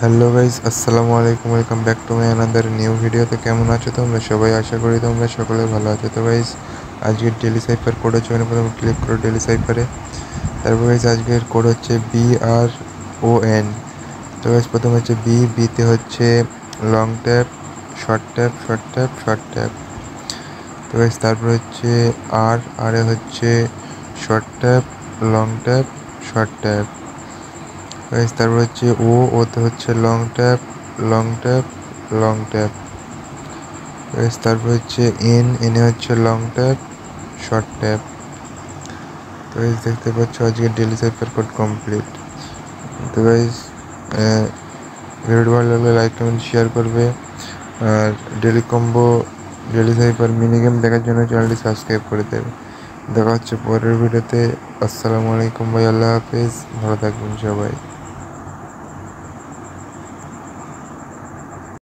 Hello guys, আসসালামু আলাইকুম। Welcome back to my another new video. তো কেমন আছো তোমরা সবাই? আশা করি তোমরা সকলে ভালো আছো। তো গাইজ আজকের ডেলি সাইফার কোড হচ্ছে, প্রথমে ক্লিক করো ডেলি সাইফারে। তারপর গাইজ আজকের কোড হচ্ছে BRON। তো গাইজ প্রথম হচ্ছে বিতে হচ্ছে long tap, short tap, short tap, short tap. তো গাইজ তারপর হচ্ছে আরে হচ্ছে short tap, long tap, short tap. Guys তারপর হচ্ছে ওতে হচ্ছে long tap, long tap, long tap. Guys তারপর হচ্ছে এনে হচ্ছে লং ট্যাপ, শর্ট ট্যাপ। তো গাইস দেখতে পাচ্ছ আজকে ডেলি সাইফার কোড কমপ্লিট। তো গাইস ভিডিওটি ভালো লাগলে লাইক কমেন্ট শেয়ার করবে, আর ডেলি সাইফার মিনি গেম দেখার জন্য চ্যানেলটি সাবস্ক্রাইব করে দেবে। দেখা হচ্ছে পরের ভিডিওতে। আসসালামু আলাইকুম ভাই, আল্লাহ হাফিজ, ভালো থাকবেন সবাই।